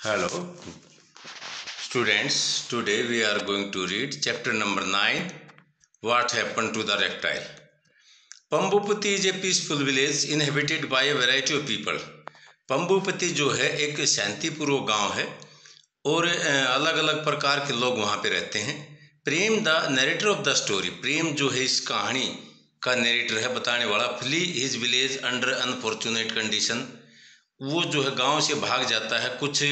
Hello, students. Today we are going to read chapter number 9. What happened to the reptile? पंबुपति is a peaceful village inhabited by a variety of people. पंबुपति जो है एक शांतिपूर्वक गांव है और अलग अलग प्रकार के लोग वहाँ पे रहते हैं। Prem the narrator of the story, Prem जो है इस कहानी का नरेटर है, बताने वाला। Flee his village under unfortunate condition, वो जो है गांव से भाग जाता है। कुछ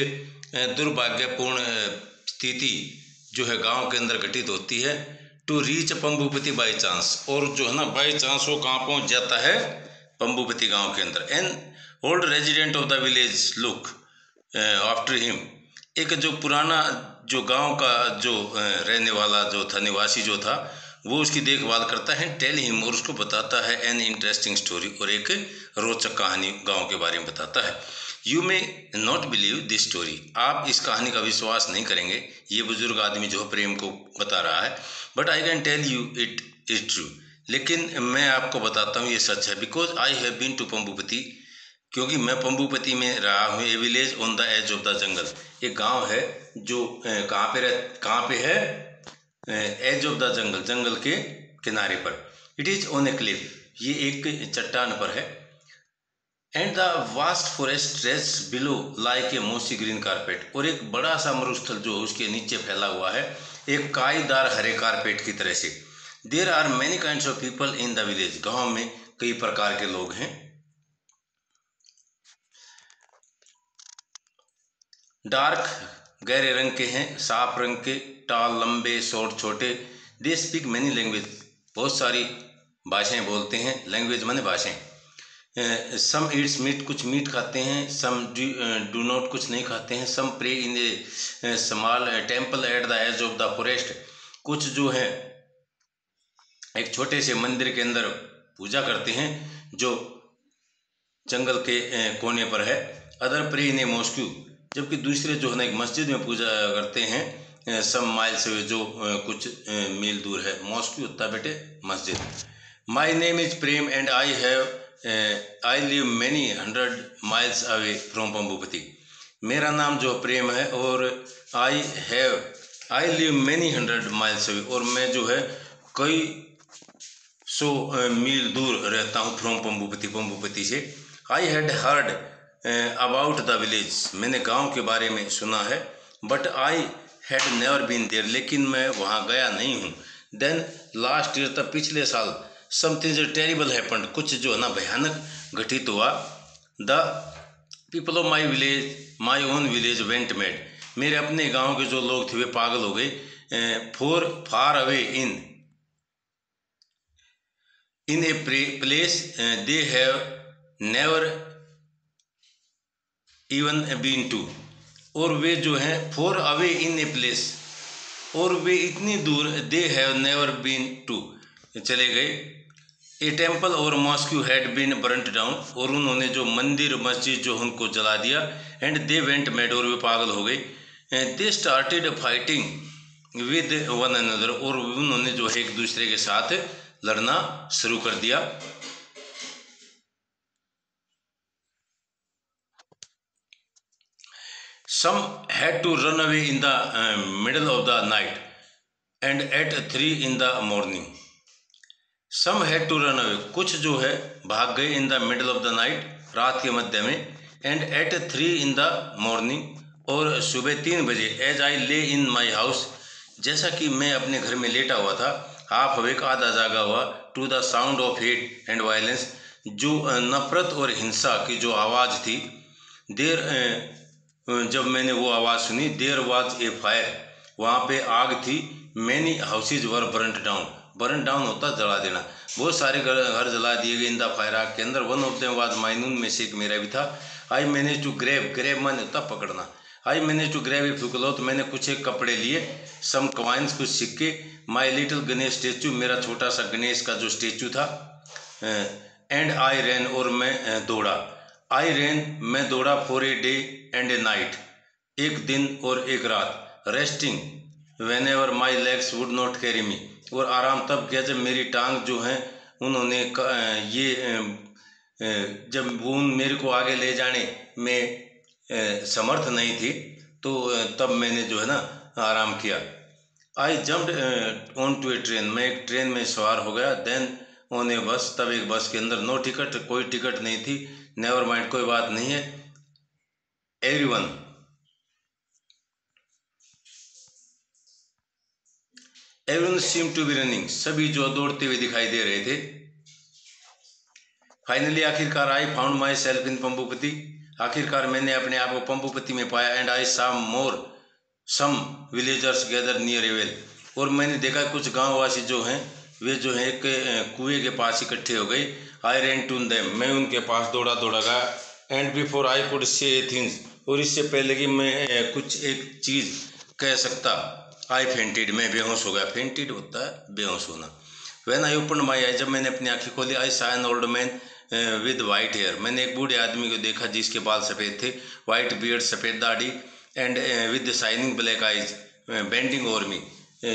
दुर्भाग्यपूर्ण स्थिति जो है गांव के अंदर घटित होती है। टू रीच पंबुपति बाई चांस, और जो है ना बाई चांस वो कहाँ पहुंच जाता है, पंबुपति गांव के अंदर। An old resident of the village look after him, एक जो पुराना जो गांव का जो रहने वाला जो था, निवासी जो था, वो उसकी देखभाल करता है। टेल हिम, और उसको बताता है एन इंटरेस्टिंग स्टोरी, और एक रोचक कहानी गांव के बारे में बताता है। You may not believe this story, आप इस कहानी का विश्वास नहीं करेंगे, ये बुजुर्ग आदमी जो प्रेम को बता रहा है। But I can tell you it is true, लेकिन मैं आपको बताता हूँ ये सच है। Because I have been to Pambupati, क्योंकि मैं पंबुपति में रहा हूँ। A village on the edge of the jungle, एक गांव है जो कहाँ पे है, एज ऑफ द जंगल, जंगल के किनारे पर। It is on a cliff, ये एक चट्टान पर है। And the vast forest stretch below like a मोसी ग्रीन कारपेट, और एक बड़ा सा मरुस्थल जो उसके नीचे फैला हुआ है एक काईदार हरे कारपेट की तरह से। There are many kinds of people in the village, गांव में कई प्रकार के लोग हैं। डार्क गहरे रंग के हैं, साफ रंग के, टाल लंबे, शॉर्ट छोटे। दे स्पीक मैनी लैंग्वेज, बहुत सारी भाषाएं बोलते हैं। लैंग्वेज माने भाषाएं। सम ईट्स मीट, कुछ मीट खाते हैं। सम डू नॉट, कुछ नहीं खाते हैं। Some pray in a small temple at the edge of the forest, कुछ जो है एक छोटे से मंदिर के अंदर पूजा करते हैं जो जंगल के कोने पर है। Other pray in a mosque, जबकि दूसरे जो है ना एक मस्जिद में पूजा करते हैं। सम माइल्स, जो कुछ मील दूर है। मॉस्क्यू होता है बेटे मस्जिद। My name is Prem and I live many 100 miles away from Pambupati, मेरा नाम जो प्रेम है, और I live many 100 miles away, और मैं जो है कई 100 मील दूर रहता हूँ फ्रॉम पंबुपति, पंबुपति से। I had heard about the village, मैंने गांव के बारे में सुना है। But I had never been there, लेकिन मैं वहाँ गया नहीं हूँ। देन लास्ट ईयर, तब पिछले साल, समथिंग टेरिबल हैपेंड, कुछ जो है ना भयानक घटित हुआ। The people of my village, my own village went mad, मेरे अपने गांव के जो लोग थे वे पागल हो गए। Far far away in a place they have never even been to, और वे जो हैं far away in a place, और वे इतनी दूर, they have never been to, चले गए। ए टेम्पल और mosque had been burnt down, और उन्होंने जो मंदिर मस्जिद जो उनको जला दिया। एंड दे वेंट मैड, और वे पागल हो गए। They started fighting with one another, और उन्होंने जो है एक दूसरे के साथ लड़ना शुरू कर दिया। Some had to run away in the middle of the night and at 3 in the morning. Some had to run away, कुछ जो है भाग गए in the middle of the night, रात के मध्य में, and at 3 in the morning, और सुबह 3 बजे। As I lay in my house, जैसा कि मैं अपने घर में लेटा हुआ था, half awake, आधा जागा हुआ, to the sound of hate and violence, जो नफरत और हिंसा की जो आवाज़ थी। देर जब मैंने वो आवाज़ सुनी, देयर वाज ए फायर, वहाँ पे आग थी। मैनी हाउसेज वर बर्न्ट डाउन, बर्न डाउन होता जला देना, बहुत सारे घर जला दिए गए इन द फायर, आग के अंदर। One of them was mine, उनमें से एक मेरा भी था। I manage to grab, grab माने होता पकड़ना। I manage to grab a few cloth, मैंने कुछ एक कपड़े लिए। सम कॉइन्स, कुछ सिक्के। माई लिटिल गणेश स्टेचू, मेरा छोटा सा गणेश का जो स्टेचू था। एंड आई रैन, और मैं दौड़ा। आई रैन, मैं दौड़ा। For a day and A night, एक दिन और एक रात। Resting when ever my legs would not carry मी, और आराम तब किया जब मेरी टांग जो हैं उन्होंने जब वो मेरे को आगे ले जाने में समर्थ नहीं थी। तो तब मैंने जो है ना आराम किया। I jumped on to a train, मैं एक ट्रेन में सवार हो गया। देन ऑन ए बस, तब एक बस के अंदर। नो टिकट, कोई टिकट नहीं थी। नेवर माइंड, कोई बात नहीं है। Everyone seem to be running, सभी जो दौड़ते हुए दिखाई दे रहे थे। फाइनली, आखिरकार, I found my self in पंबुपति, आखिरकार मैंने अपने आप को पंबुपति में पाया। And I saw some villagers gather near a well, और मैंने देखा कुछ गांववासी जो हैं वे जो है एक कुएं के पास इकट्ठे हो गए। आई रैन टू देम, मैं उनके पास दौड़ा गया। And before I could say things, और इससे पहले कि मैं कुछ एक चीज़ कह सकता, आई फेंटेड, मैं बेहोश हो गया। फेंटेड होता है बेहोश होना। व्हेन आई ओपन माई आई, जब मैंने अपनी आंखें खोली, I saw an old man with white hair, मैंने एक बूढ़े आदमी को देखा जिसके बाल सफ़ेद थे, वाइट बियर्ड, सफ़ेद दाढ़ी, and with shining black eyes bending over me,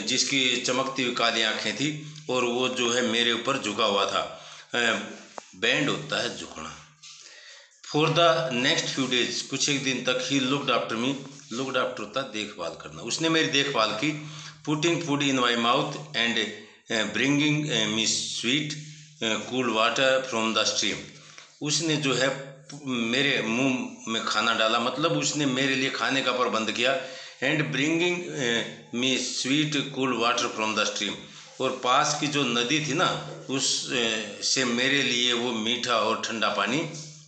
जिसकी चमकती हुई काली आंखें थी, और वो जो है मेरे ऊपर झुका हुआ था। बैंड होता है झुकना। For the next few days, कुछ एक दिन तक, he looked after me, looked after होता है देखभाल करना, उसने मेरी देखभाल की। Putting food in my mouth and bringing me sweet cool water from the stream, उसने जो है मेरे मुंह में खाना डाला, मतलब उसने मेरे लिए खाने का प्रबंध किया। And bringing me sweet cool water from the stream, और पास की जो नदी थी ना, उस से मेरे लिए वो मीठा और ठंडा पानी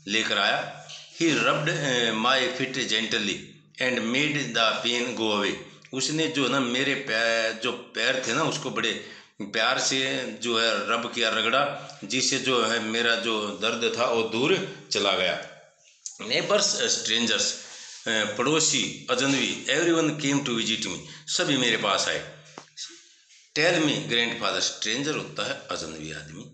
लेकर आया। He rubbed my feet gently and made the pain go away, उसने जो ना मेरे जो पैर थे ना उसको बड़े प्यार से जो है रब किया, रगड़ा, जिससे जो है मेरा जो दर्द था वो दूर चला गया। नेबर्स, स्ट्रेंजर्स, पड़ोसी, अजनबी, everyone came to visit me, सभी मेरे पास आए। टेल मी ग्रैंडफादर, स्ट्रेंजर होता है अजनबी आदमी।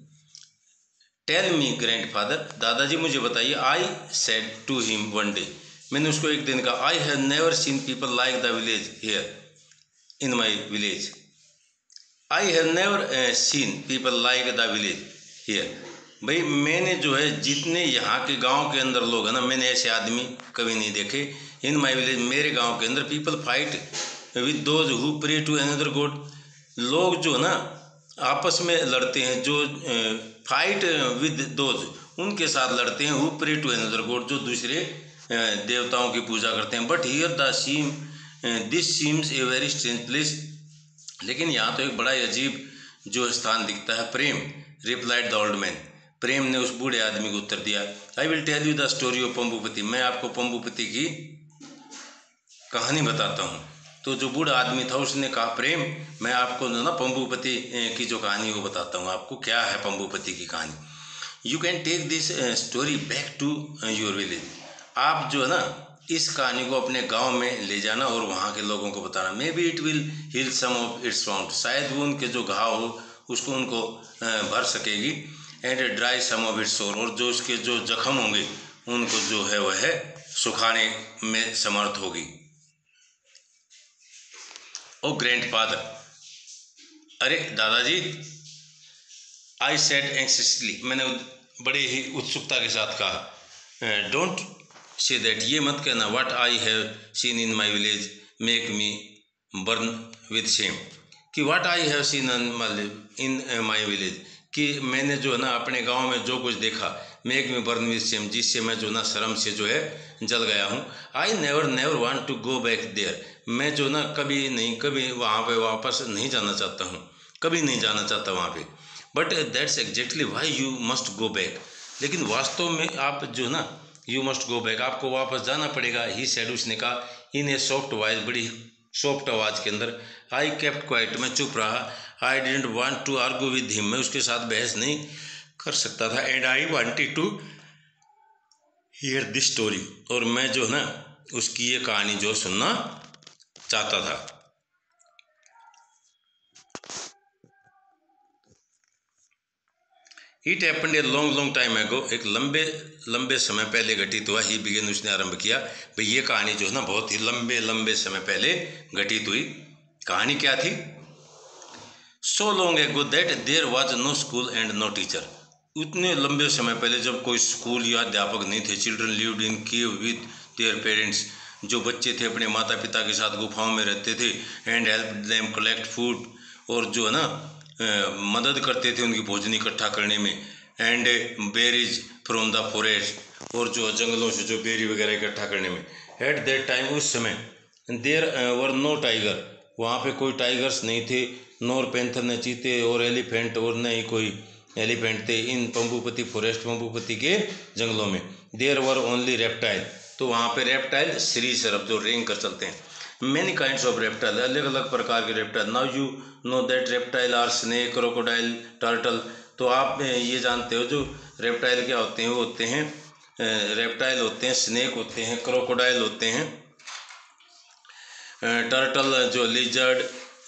टेल मी ग्रैंडफादर, दादाजी मुझे बताइए। I said to him one day, मैंने उसको एक दिन कहा, I have never seen people like the village here in my village, I have never seen people like the village here, भाई मैंने जो है जितने यहाँ के गांव के अंदर लोग हैं ना, मैंने ऐसे आदमी कभी नहीं देखे। इन माई विलेज, मेरे गांव के अंदर, people fight with those who pray to another god, लोग जो ना आपस में लड़ते हैं, जो फाइट विद दोज, उनके साथ लड़ते हैं, who pray to another god, जो दूसरे देवताओं की पूजा करते हैं। But here the seem this seems a very strange place, लेकिन यहाँ तो एक बड़ा अजीब जो स्थान दिखता है। Prem, replied the old man, Prem ने उस बूढ़े आदमी को उत्तर दिया। I will tell you the story of Pambupati, मैं आपको पंबुपति की कहानी बताता हूँ। तो जो बूढ़ा आदमी था उसने कहा, प्रेम, मैं आपको ना पंबुपति की जो कहानी वो बताता हूँ आपको। क्या है पंबुपति की कहानी? You can take this story back to your village, आप जो है ना इस कहानी को अपने गांव में ले जाना और वहाँ के लोगों को बताना। Maybe it will heal some of its wound, शायद वो उनके जो घाव हो उसको उनको भर सकेगी। And dry some of its sore, और जो उसके जो जख्म होंगे उनको जो है वह सुखाने में समर्थ होगी। ओ ग्रैंडफादर, अरे दादाजी, आई सेड एंक्सियसली, मैंने बड़े ही उत्सुकता के साथ कहा। डोंट से दैट, ये मत कहना, what I have seen in my village make me burn with shame, कि what I have seen in my village, कि मैंने जो है ना अपने गांव में जो कुछ देखा, make me burn with shame, जिससे मैं जो ना शर्म से जो है जल गया हूँ। I never want to go back there, मैं जो ना कभी वहाँ पे वापस नहीं जाना चाहता हूँ, कभी नहीं जाना चाहता वहाँ पे। But that's exactly why you must go back, लेकिन वास्तव में आप जो ना यू मस्ट गो बैक, आपको वापस जाना पड़ेगा। ही सेड, उसने कहा, इन ए सॉफ्ट वॉइस, बड़ी सॉफ्ट आवाज़ के अंदर। आई केप्ट क्वाइट, मैं चुप रहा। I didn't want to argue with him, मैं उसके साथ बहस नहीं कर सकता था। And I wanted to hear this story, और मैं जो ना उसकी ये कहानी जो सुनना चाहता था। It happened a long time एगो, एक लंबे समय पहले घटित हुआ। ही बिगिन, उसने आरंभ किया। भाई ये कहानी जो है ना बहुत ही लंबे समय पहले घटित हुई। कहानी क्या थी? So long ago that there was no school and no teacher, उतने लंबे समय पहले जब कोई स्कूल या अध्यापक नहीं थे। Children lived in cave with their parents, जो बच्चे थे अपने माता पिता के साथ गुफाओं में रहते थे, and help them collect food, और जो है ना मदद करते थे उनकी भोजन इकट्ठा करने में, and berries from the forest, और जो जंगलों से जो बेरी वगैरह इकट्ठा करने में। एट दैट टाइम, उस समय, देयर वर नो टाइगर, वहाँ पे कोई टाइगर्स नहीं थे, नोर पैंथर न चीते, और एलिफेंट, और न ही कोई एलिफेंट थे इन पंबुपति फॉरेस्ट, पंबुपति के जंगलों में। देयर वर ओनली रेप्टाइल, तो वहाँ पे रेप्टाइल सीरीज सरफ जो रेंग कर चलते हैं। मैनी काइंड्स ऑफ रेप्टाइल, अलग अलग प्रकार के reptile. Now you know that reptile are snake, crocodile, turtle. तो आप ये जानते हो जो रेप्टाइल क्या होते हैं, वो होते हैं रेप्टाइल होते हैं, स्नेक होते हैं, क्रोकोडाइल होते हैं, टर्टल जो lizard,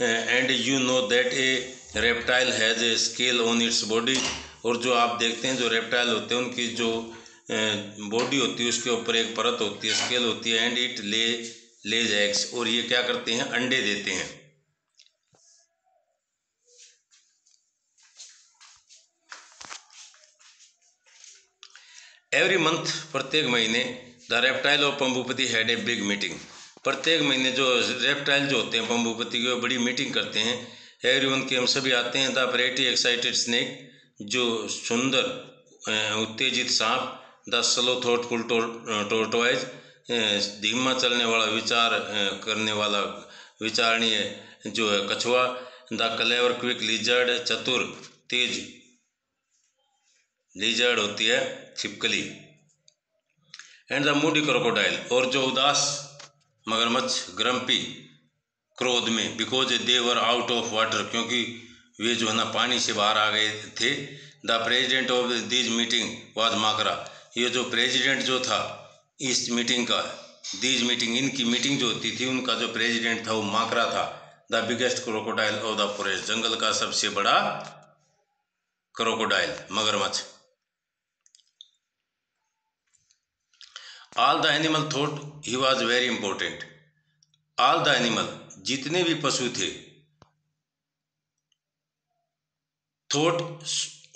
and you know that A reptile has a scale on its body. और जो आप देखते हैं जो रेप्टाइल होते हैं उनकी जो बॉडी होती है उसके ऊपर एक परत होती है, स्केल होती है, एंड इट लेज एग्स, और ये क्या करते हैं, अंडे देते हैं। एवरी मंथ, प्रत्येक महीने, the reptile of Pambupati had a big meeting. प्रत्येक महीने जो रेप्टाइल जो होते हैं पंबुपति की वो बड़ी मीटिंग करते हैं। एवरीवन के, हम सभी आते हैं। द वेरी एक्साइटेड स्नेक, जो सुंदर उत्तेजित सांप। द स्लो थॉटफुल टोर्टोइज, धीमा चलने वाला, विचार करने वाला, विचारणीय जो है कछुआ। द क्लेवर क्विक लिजर्ड, चतुर तेज लिजर्ड होती है छिपकली। एंड द मूडी क्रोकोडाइल, और जो उदास मगरमच्छ, ग्रम्पी, क्रोध में, because they were out of water, क्योंकि वे जो है ना पानी से बाहर आ गए थे। The president of this meeting was Makara, ये जो प्रेजिडेंट जो था इस मीटिंग का, दीज मीटिंग, इनकी मीटिंग जो होती थी उनका जो प्रेजिडेंट था वो माकरा था। The biggest crocodile of the forest, जंगल का सबसे बड़ा क्रोकोडाइल, मगरमच्छ। All the animal thought he was very important. All the animal, जितने भी पशु थे, थॉट,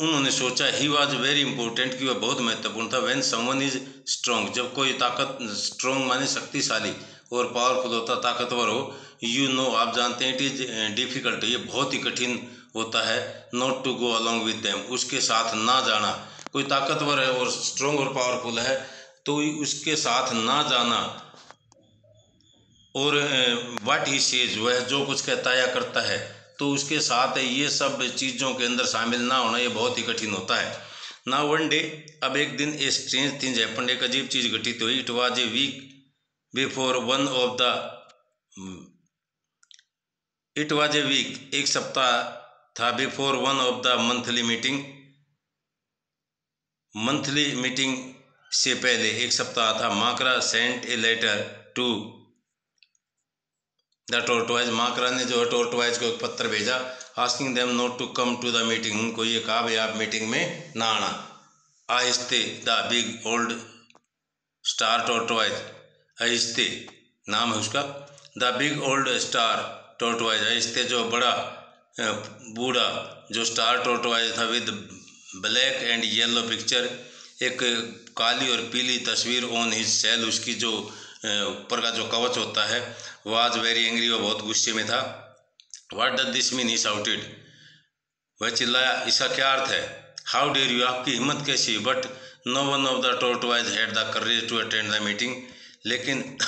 उन्होंने सोचा, ही वॉज वेरी इंपॉर्टेंट, कि वह बहुत महत्वपूर्ण था। व्हेन समवन इज स्ट्रॉन्ग, जब कोई ताकत, स्ट्रॉन्ग माने शक्तिशाली और पावरफुल होता, ताकतवर हो। यू नो, आप जानते हैं, इट इज डिफिकल्ट, ये बहुत ही कठिन होता है। Not to go along with them, उसके साथ ना जाना। कोई ताकतवर है और स्ट्रॉन्ग और पावरफुल है तो उसके साथ ना जाना, और व्हाट ही सेज, वह जो कुछ कहता या करता है तो उसके साथ ये सब चीज़ों के अंदर शामिल ना होना, ये बहुत ही कठिन होता है। ना वन डे, अब एक दिन, ए स्ट्रेंज थिंग हैपेंड, एक अजीब चीज़ घटित हुई। It was a week before one of the, it was a week, एक सप्ताह था, before one of the monthly meeting, monthly meeting से पहले एक सप्ताह था। Makara sent a letter to the tortoise, Makara ने जो है टोर्टोइज को एक पत्र भेजा, asking them not to come to the meeting, उनको ये कहा भाई आप मीटिंग में ना आना। आहिस्ते, the big old star tortoise, आहिस्ते नाम है उसका, the big old star tortoise, आहिस्ते जो बड़ा बूढ़ा जो स्टार टोर्टोइज था, with black and yellow picture, एक काली और पीली तस्वीर, ऑन हिज सेल, उसकी जो ऊपर का जो कवच होता है, वाज वेरी एंग्री, वो बहुत गुस्से में था। What does this mean, he shouted, वह चिल्लाया, इसका क्या अर्थ है। हाउ डेयर यू, आपकी हिम्मत कैसी। But no one of the tortoise had the courage to attend the meeting, लेकिन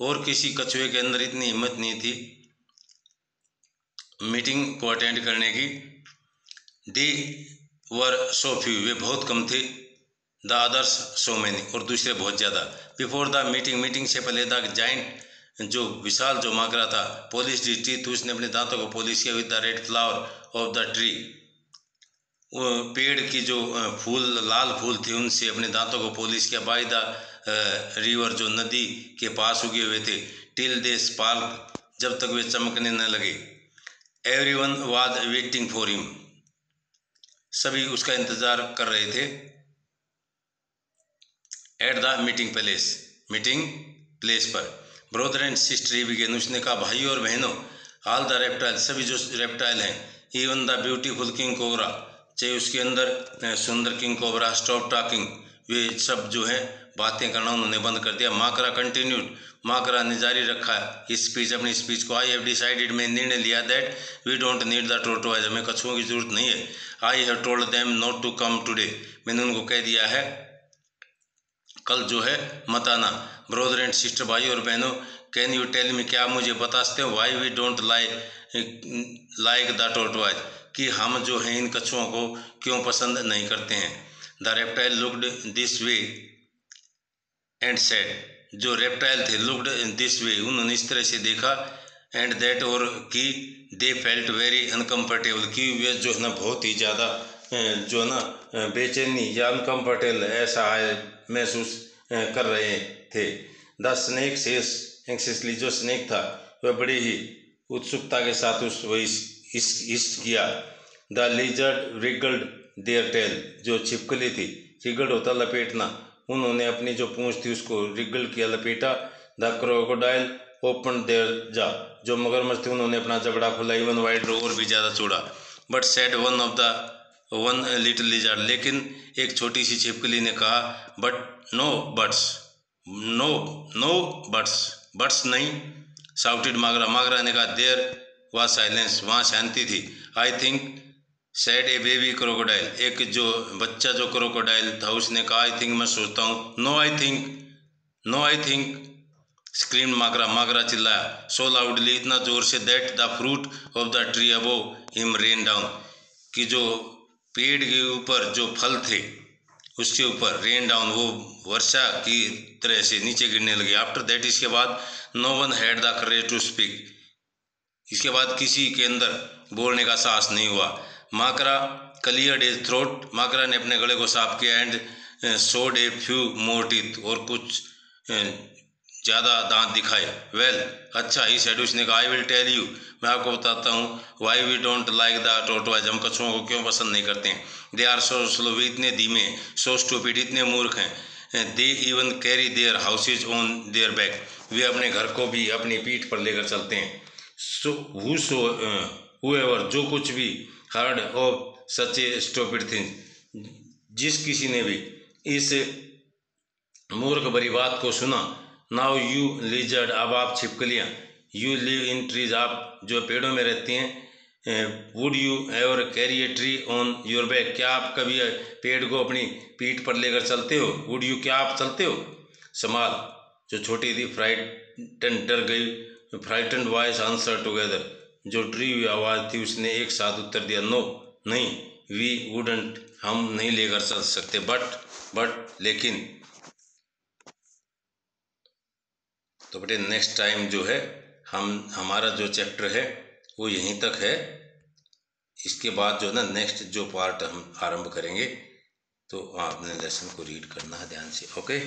और किसी कछुए के अंदर इतनी हिम्मत नहीं थी मीटिंग को अटेंड करने की। दे वर सो फ्यू, वे बहुत कम थे। द अदर्स सो मैनी, और दूसरे बहुत ज़्यादा। बिफोर द मीटिंग, मीटिंग से पहले, द जाइंट, जो विशाल जो माकरा था, पॉलिश दी टीथ, उसने अपने दांतों को पॉलिश किया। With the red flower of the tree, वो पेड़ की जो फूल, लाल फूल थे, उनसे अपने दांतों को पॉलिश किया। बाय द रिवर, जो नदी के पास उगे हुए थे। टिल दे स्पार्क, जब तक वे चमकने न लगे। Everyone was waiting for him, सभी उसका इंतजार कर रहे थे। At the meeting place, meeting place पर। Brother and sister, he began, उसने कहा, भाई और बहनों। ऑल द रेप्टाइल, सभी जो रेप्टाइल हैं। Even the beautiful king cobra, चाहे उसके अंदर सुंदर किंग कोबरा। स्टॉप टॉकिंग, वे सब जो हैं बातें करना उन्होंने बंद कर दिया। माकरा कंटिन्यूड, माकरा ने जारी रखा स्पीच, अपनी स्पीच को। आई हैव डिसाइडेड, मैं निर्णय लिया, that we don't need the tortoise, हमें कछुओं की जरूरत नहीं है। I have told them not to come today, मैंने उनको कह दिया है कल जो है मत आना। ब्रदर एंड सिस्टर, भाई और बहनों, कैन यू टेल मी, क्या आप मुझे बता सकते हो, why we don't like the tortoise, कि हम जो हैं इन कछुओं को क्यों पसंद नहीं करते हैं। The reptile looked this way and said, जो रेप्टाइल थे लुक्ड दिस वे, उन्होंने इस तरह से देखा, एंड दैट, और कि दे फेल्ट वेरी अनकम्फर्टेबल, कि वे जो है ना बहुत ही ज़्यादा जो है ना बेचैनी या अनकम्फर्टेबल ऐसा महसूस कर रहे थे। द स्नेक सेस एंक्सियसली, जो स्नेक था वह बड़ी ही उत्सुकता के साथ इस किया। The lizard wriggled their tail, जो छिपकली थी, रिगल्ड होता लपेटना, उन्होंने अपनी जो पूंछ थी उसको रिगल्ड किया, लपेटा। द क्रोकोडाइल ओपन देयर जा, जो मगरमच्छ थे उन्होंने अपना जबड़ा खोला, इवन वाइड और भी ज़्यादा चौड़ा। But said one little lizard, लेकिन एक छोटी सी छिपकली ने कहा, but no buts, no buts नहीं। साउटेड मागरा, मागरा ने कहा, देयर वाज साइलेंस, वहाँ शांति थी। I think said a baby crocodile, एक जो बच्चा जो क्रोकोडाइल था उसने कहा, आई थिंक, मैं सोचता हूँ। No I think scream Magra, Magra चिल्लाया, सो लाउडली, इतना जोर से, that the fruit of the tree above him rain down, कि जो पेड़ के ऊपर जो फल थे उसके ऊपर रेन डाउन, वो वर्षा की तरह से नीचे गिरने लगे। आफ्टर दैट, इसके बाद, no one had the courage to speak, इसके बाद किसी के अंदर बोलने का साहस नहीं हुआ। माकरा क्लियर्ड हिज थ्रोट, माकरा ने अपने गले को साफ किया, and showed a few more teeth, और कुछ ज़्यादा दांत दिखाए। वेल, अच्छा, ही सेड, उसने कहा, आई विल टेल यू, मैं आपको बताता हूँ, why we don't like the tortoise, हम कछुओं को क्यों पसंद नहीं करते हैं। दे आर सो स्लो, इतने धीमे, सो स्टूपिड, इतने मूर्ख हैं। They even carry their houses on their back, वे अपने घर को भी अपनी पीठ पर लेकर चलते हैं। सो हुएवर, जो कुछ भी, heard of such A stupid thing, जिस किसी ने भी इस मूर्ख भरी बात को सुना। नाउ यू लिजर्ड, अब आप छिपकलियाँ, यू लिव इन ट्रीज, आप जो पेड़ों में रहती हैं, would you ever carry a tree on your back, क्या आप कभी पेड़ को अपनी पीठ पर लेकर चलते हो। वुड यू, क्या आप चलते हो। समाल, जो छोटी थी, फ्राइटन, डर गई, फ्राइटन वॉइस आंसर टुगेदर, जो डरी हुई आवाज़ थी उसने एक साथ उत्तर दिया, नो, नहीं, वी वुडंट, हम नहीं लेकर चल सकते। बट लेकिन, तो बेटे नेक्स्ट टाइम जो है हमारा जो चैप्टर है वो यहीं तक है। इसके बाद जो है ना नेक्स्ट जो पार्ट हम आरंभ करेंगे, तो आपने लेसन को रीड करना है ध्यान से। ओके।